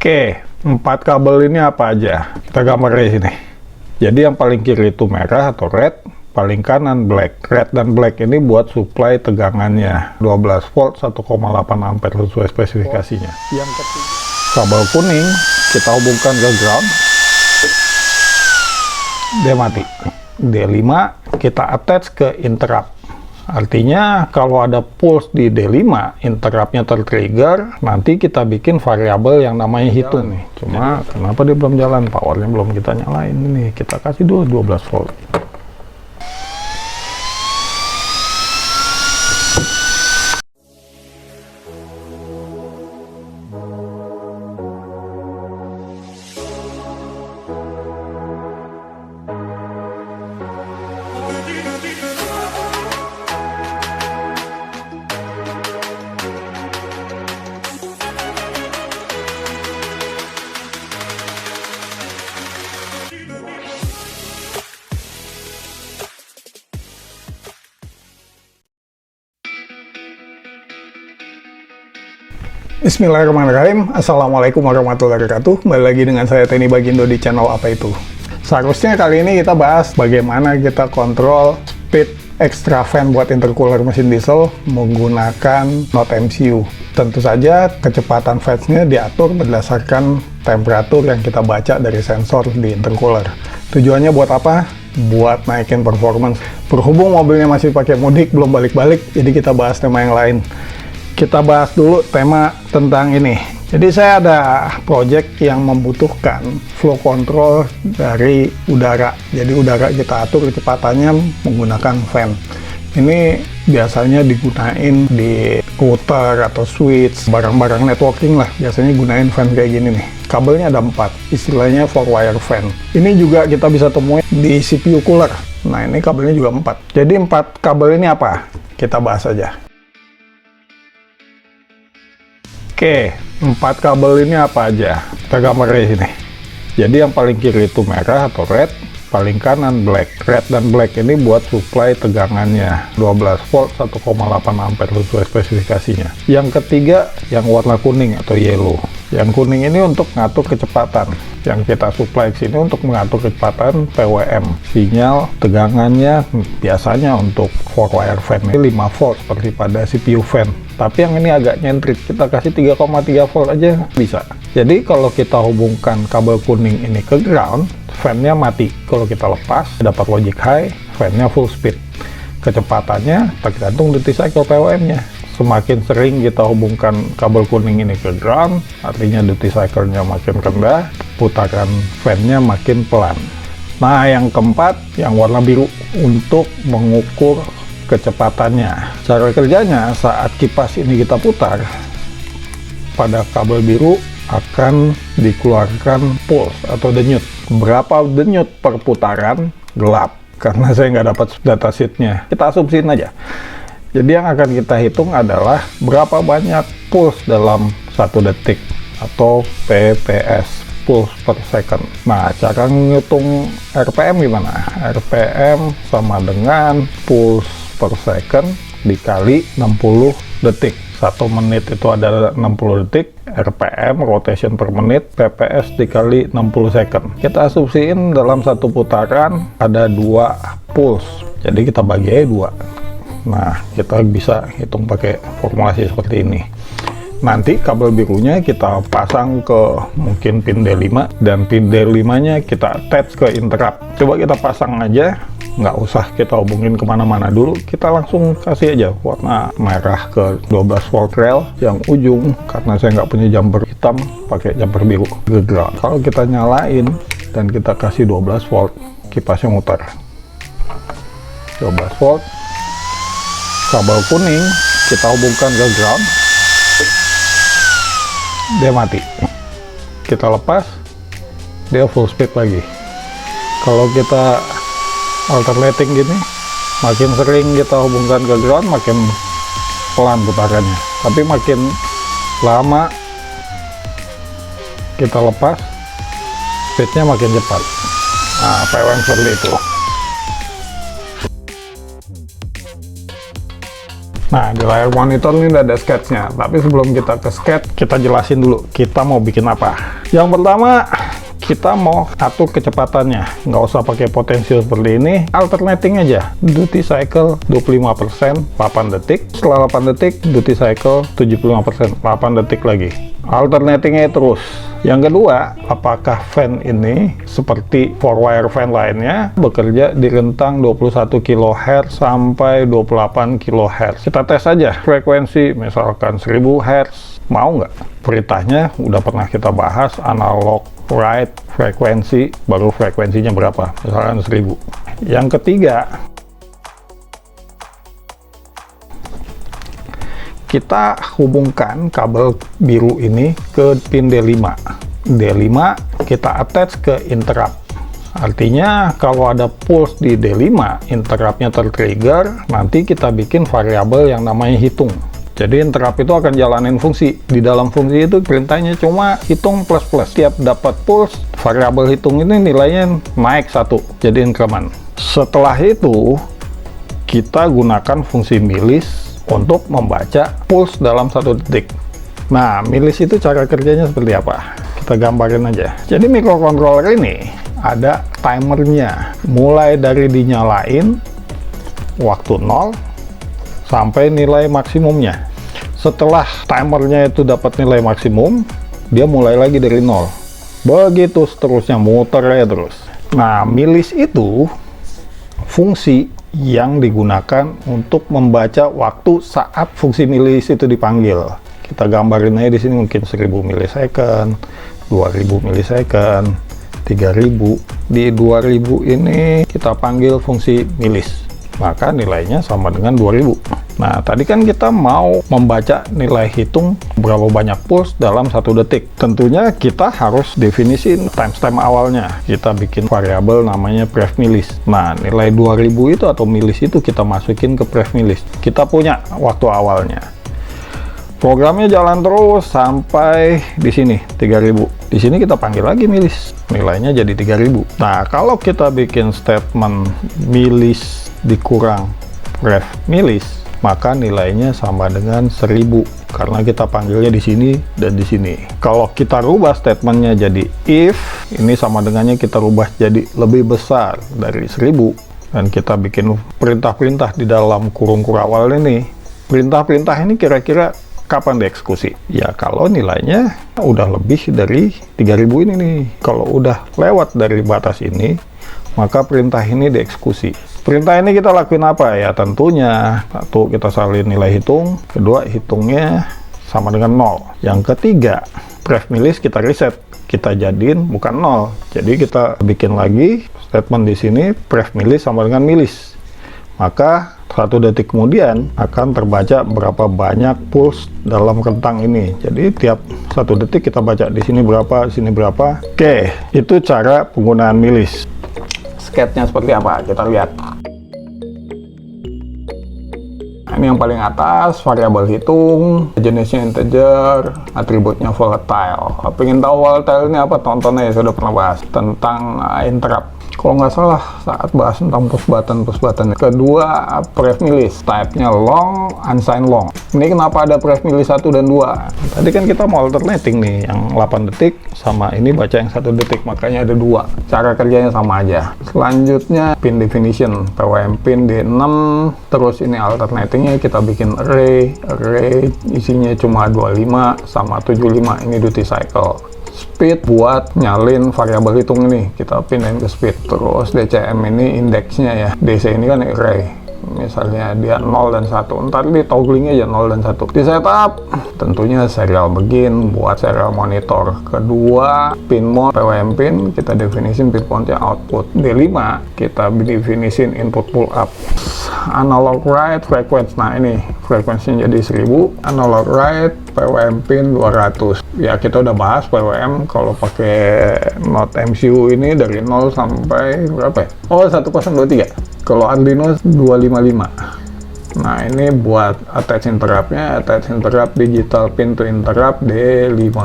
Oke, 4 kabel ini apa aja? Kita gambar di sini. Jadi yang paling kiri itu merah atau red, paling kanan black. Red dan black ini buat supply tegangannya 12 volt 1,8 ampere sesuai spesifikasinya. Yang ketiga, kabel kuning kita hubungkan ke ground. Dia mati. D5 kita attach ke interrupt. Artinya kalau ada pulse di D5, interruptnya tertrigger, nanti kita bikin variabel yang namanya hitung nih. Cuma kenapa dia belum jalan? Powernya belum kita nyalain. Ini kita kasih dulu 12 volt. Bismillahirrahmanirrahim. Assalamualaikum warahmatullahi wabarakatuh. Kembali lagi dengan saya Teni Bagindo di channel Apa Itu. Seharusnya kali ini kita bahas bagaimana kita kontrol speed extra fan buat intercooler mesin diesel menggunakan Node MCU. Tentu saja kecepatan fansnya diatur berdasarkan temperatur yang kita baca dari sensor di intercooler. Tujuannya buat apa? Buat naikin performance. Berhubung mobilnya masih pakai mudik, belum balik-balik, jadi kita bahas tema yang lain. Kita bahas dulu tema tentang ini. Jadi saya ada project yang membutuhkan flow control dari udara. Jadi udara kita atur kecepatannya menggunakan fan. Ini biasanya digunain di router atau switch, barang-barang networking lah. Biasanya gunain fan kayak gini nih. Kabelnya ada 4, istilahnya 4-wire fan. Ini juga kita bisa temuin di CPU cooler. Nah ini kabelnya juga 4. Jadi 4 kabel ini apa? Kita bahas aja. Oke, 4 kabel ini apa aja? Kita gambar di sini. Jadi yang paling kiri itu merah atau red, paling kanan black. Red dan black ini buat supply tegangannya 12 volt 1,8 ampere sesuai spesifikasinya. Yang ketiga yang warna kuning atau yellow. Yang kuning ini untuk ngatur kecepatan. Yang kita supply ke sini untuk mengatur kecepatan PWM. Sinyal tegangannya biasanya untuk 4-wire fan ini 5 volt seperti pada CPU fan. Tapi yang ini agak nyentrik, kita kasih 3,3 volt aja bisa. Jadi kalau kita hubungkan kabel kuning ini ke ground, fan-nya mati. Kalau kita lepas, dapat logic high, fan-nya full speed. Kecepatannya tergantung duty cycle PWM-nya. Semakin sering kita hubungkan kabel kuning ini ke ground, artinya duty cycle-nya makin rendah, putaran fan-nya makin pelan. Nah, yang keempat, yang warna biru, untuk mengukur kecepatannya. Cara kerjanya, saat kipas ini kita putar, pada kabel biru akan dikeluarkan pulse atau denyut. Berapa denyut per putaran? Gelap, karena saya nggak dapat datasheetnya. Kita asumsiin aja. Jadi yang akan kita hitung adalah berapa banyak pulse dalam 1 detik atau PPS, pulse per second. Nah, cara ngitung RPM gimana? RPM sama dengan pulse per second dikali 60 detik. 1 menit itu ada 60 detik, RPM, rotation per menit, PPS dikali 60 second. Kita asumsiin dalam 1 putaran ada 2 pulse. Jadi kita bagi aja 2. Nah, kita bisa hitung pakai formulasi seperti ini. Nanti kabel birunya kita pasang ke mungkin pin D5, dan pin D5-nya kita attach ke interrupt. Coba kita pasang aja, nggak usah kita hubungin kemana-mana dulu, kita langsung kasih aja warna merah ke 12 volt rail yang ujung. Karena saya nggak punya jumper hitam, pakai jumper biru ke ground. Kalau kita nyalain dan kita kasih 12 volt, kipasnya muter 12 volt. Kabel kuning kita hubungkan ke ground, dia mati. Kita lepas, dia full speed lagi. Kalau kita alternating gini, makin sering kita hubungkan ke ground, makin pelan putarannya. Tapi makin lama kita lepas, speednya makin cepat. Nah, PWM seperti itu. Nah, di layar monitor ini udah ada sketchnya, tapi sebelum kita ke sketch, kita jelasin dulu kita mau bikin apa. Yang pertama, kita mau atur kecepatannya, nggak usah pakai potential seperti ini, alternating aja. Duty cycle 25%, 8 detik, setelah 8 detik duty cycle 75%, 8 detik lagi, alternatingnya terus. Yang kedua, apakah fan ini seperti 4-wire fan lainnya bekerja di rentang 21 kHz sampai 28 kHz. Kita tes aja frekuensi, misalkan 1000 Hz, mau nggak? Perintahnya udah pernah kita bahas, analog write frekuensi, baru frekuensinya berapa, misalkan 1000. Yang ketiga, kita hubungkan kabel biru ini ke pin D5. D5 kita attach ke interrupt. Artinya kalau ada pulse di D5, interruptnya tertrigger, nanti kita bikin variabel yang namanya hitung. Jadi interrupt itu akan jalanin fungsi. Di dalam fungsi itu perintahnya cuma hitung plus-plus. Tiap dapat pulse, variabel hitung ini nilainya naik 1, jadi increment. Setelah itu, kita gunakan fungsi milis untuk membaca pulse dalam 1 detik. Nah, milis itu cara kerjanya seperti apa? Kita gambarin aja. Jadi microcontroller ini ada timernya, mulai dari dinyalain waktu 0 sampai nilai maksimumnya. Setelah timernya itu dapat nilai maksimum, dia mulai lagi dari 0. Begitu seterusnya, muter ya terus. Nah, milis itu fungsi yang digunakan untuk membaca waktu saat fungsi milis itu dipanggil. Kita gambarin aja di sini, mungkin 1000 milisecond, 2000 milisecond, 3000. Di 2000 ini kita panggil fungsi milis, maka nilainya sama dengan 2000. Nah, tadi kan kita mau membaca nilai hitung berapa banyak pulse dalam 1 detik. Tentunya kita harus definisiin timestamp awalnya. Kita bikin variabel namanya pref milis. Nah, nilai 2000 itu atau milis itu kita masukin ke pref milis. Kita punya waktu awalnya. Programnya jalan terus sampai di sini 3000. Di sini kita panggil lagi milis. Nilainya jadi 3000. Nah, kalau kita bikin statement milis dikurang pref milis, maka nilainya sama dengan 1000 karena kita panggilnya di sini dan di sini. Kalau kita rubah statementnya jadi if, ini sama dengannya kita rubah jadi lebih besar dari 1000, dan kita bikin perintah-perintah di dalam kurung kurawal ini. Perintah-perintah ini kira-kira kapan dieksekusi? Ya kalau nilainya udah lebih dari 3000 ini nih. Kalau udah lewat dari batas ini, maka perintah ini dieksekusi. Perintah ini kita lakuin apa ya? Tentunya, satu, kita salin nilai hitung. Kedua, hitungnya sama dengan 0. Yang ketiga, pref milis kita reset. Kita jadiin bukan 0. Jadi kita bikin lagi statement di sini, pref milis sama dengan milis. Maka 1 detik kemudian akan terbaca berapa banyak pulse dalam rentang ini. Jadi tiap 1 detik kita baca di sini berapa, di sini berapa. Oke, itu cara penggunaan milis. Sketchnya seperti apa? Kita lihat. Ini yang paling atas, variabel hitung, jenisnya integer, atributnya volatile. Pengen tahu volatile ini apa? Tonton aja, sudah pernah bahas tentang interrupt. Kalau nggak salah saat bahas tentang push button. Kedua, pref milis, type-nya long, unsigned long. Ini kenapa ada pref milis 1 dan 2? Tadi kan kita mau alternating nih, yang 8 detik sama ini baca yang 1 detik, makanya ada 2. Cara kerjanya sama aja. Selanjutnya, pin definition, PWM pin D6, terus ini alternatingnya kita bikin array isinya cuma 25 sama 75, ini duty cycle. Speed buat nyalin variabel hitung ini, kita pindahin ke speed. Terus DCM ini indeksnya ya, DC ini kan array, misalnya dia 0 dan 1, ntar di toggling aja 0 dan 1. Di setup tentunya serial begin buat serial monitor. Kedua, pin mode PWM pin kita definisin pin mode output. D5 kita definisin input pull up. Analog write frequency, nah ini frekuensinya jadi 1000. Analog write PWM pin 200. Ya kita udah bahas PWM kalau pakai not MCU ini dari 0 sampai berapa ya? Oh 1023. Kalau Arduino 255. Nah ini buat attach interrupt-nya, attach interrupt digital pin to interrupt D5.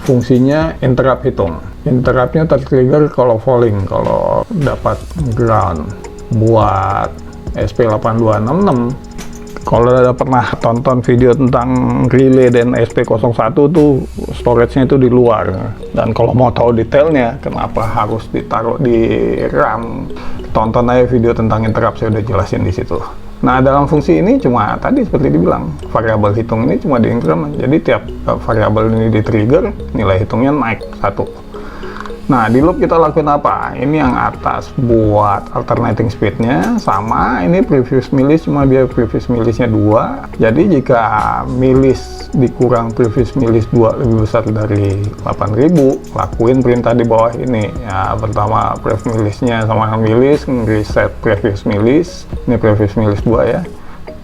Fungsinya interrupt hitung. Interrupt-nya tertrigger kalau falling, kalau dapat ground. Buat SP8266 Kalau ada pernah tonton video tentang relay dan SP01 tuh storage-nya itu di luar. Dan kalau mau tahu detailnya kenapa harus ditaruh di RAM, tonton aja video tentang interrupt, saya udah jelasin di situ. Nah, dalam fungsi ini cuma tadi seperti dibilang, variabel hitung ini cuma di increment. Jadi tiap variabel ini di trigger, nilai hitungnya naik 1. Nah, di loop kita lakuin apa? Ini yang atas buat alternating speed-nya, sama ini previous milis, cuma dia previous milisnya 2. Jadi jika milis dikurang previous milis 2 lebih besar dari 8000, lakuin perintah di bawah ini. Ya, pertama previous milisnya sama milis, reset previous milis. Ini previous milis 2 ya.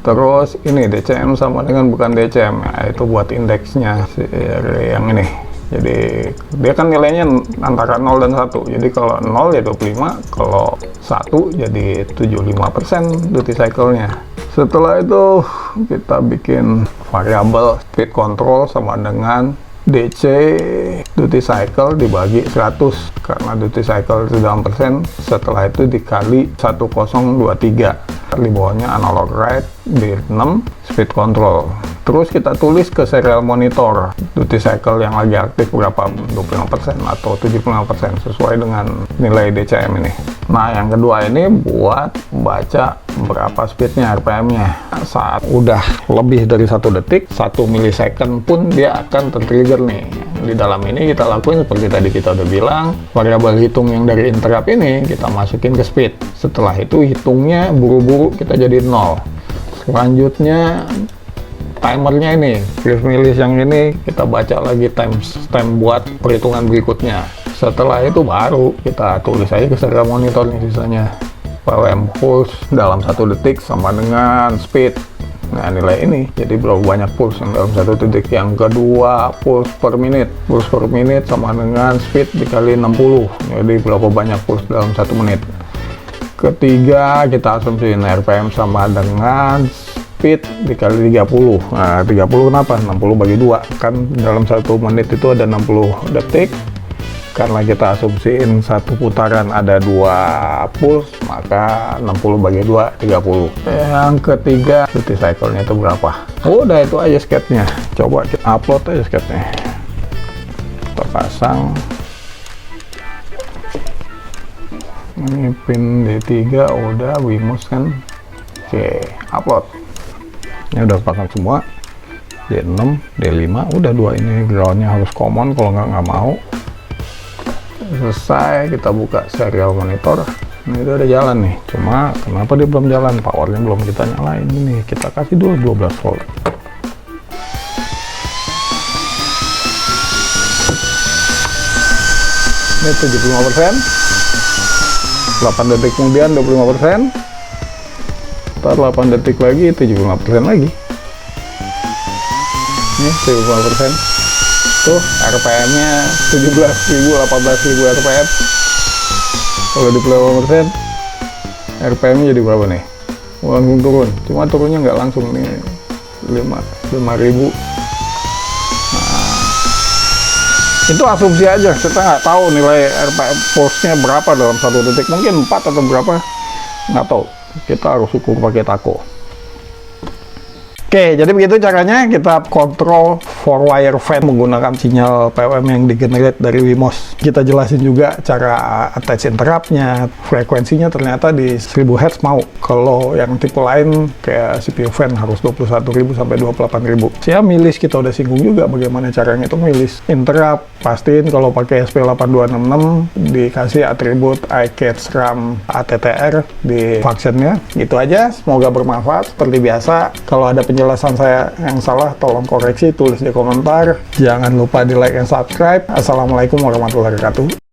Terus ini DCM sama dengan bukan DCM, ya, itu buat indeksnya yang ini. Jadi dia kan nilainya antara 0 dan 1. Jadi kalau 0 ya 25, kalau 1 jadi 75% duty cycle-nya. Setelah itu kita bikin variabel speed control sama dengan DC duty cycle dibagi 100, karena duty cycle itu dalam persen. Setelah itu dikali 1023. Di bawahnya analog write, di 6 speed control. Terus kita tulis ke serial monitor duty cycle yang lagi aktif berapa, 25% atau 75% sesuai dengan nilai DCM ini. Nah, yang kedua ini buat baca berapa speednya, RPM-nya. Saat udah lebih dari 1 detik, 1 milisecond pun dia akan tertrigger nih. Di dalam ini kita lakuin seperti tadi kita udah bilang, variabel hitung yang dari interrupt ini kita masukin ke speed. Setelah itu hitungnya buru-buru kita jadi 0. Selanjutnya timernya ini, previous milis yang ini kita baca lagi time buat perhitungan berikutnya. Setelah itu baru kita tulis aja ke serial monitor nih sisanya. PWM pulse dalam 1 detik sama dengan speed. Nah, nilai ini jadi berapa banyak pulse yang dalam 1 detik. Yang kedua, pulse per menit. Pulse per menit sama dengan speed dikali 60. Jadi berapa banyak pulse dalam 1 menit. Ketiga, kita asumsiin RPM sama dengan speed dikali 30. Nah, 30 kenapa? 60 bagi 2. Kan dalam 1 menit itu ada 60 detik. Karena kita asumsiin 1 putaran ada 2 pulse, maka 60 bagi 2, 30. Yang ketiga, duty cycle-nya itu berapa? Udah, itu aja sketnya. Coba kita upload aja sketnya. Kita pasang. Ini pin D3 udah, Wemos kan. Oke, upload. Ini udah pasang semua. D6, D5, udah 2 ini groundnya harus common, kalau nggak mau. Selesai, kita buka serial monitor. Ini udah ada jalan nih, cuma kenapa dia belum jalan? Powernya belum kita nyalain. Ini kita kasih dulu 12 volt. Ini 75%. 8 detik kemudian 25%. Ntar 8 detik lagi 75% lagi. Ini 75%. Tuh RPM-nya 17.000, 18.000 RPM. Kalau di 50%, RPM-nya jadi berapa nih? Langsung turun. Cuma turunnya nggak langsung nih, 5.000. Nah, itu asumsi aja. Kita nggak tahu nilai RPM pulse-nya berapa dalam 1 detik. Mungkin 4 atau berapa, nggak tahu. Kita harus ukur pakai tako. Oke, jadi begitu caranya kita kontrol 4-wire fan menggunakan sinyal PWM yang digenerate dari Wemos. Kita jelasin juga cara attach interrupt-nya, frekuensinya ternyata di 1000 Hz mau. Kalau yang tipe lain kayak CPU fan harus 21.000 sampai 28.000. Ya, milis kita udah singgung juga bagaimana caranya itu milis. Interrupt, pastiin kalau pakai SP8266 dikasih atribut iCatch RAM ATTR di function-nya. Gitu aja, semoga bermanfaat. Seperti biasa, kalau ada penjelasan saya yang salah tolong koreksi, tulis di komentar. Jangan lupa di like dan subscribe. Assalamualaikum warahmatullahi wabarakatuh.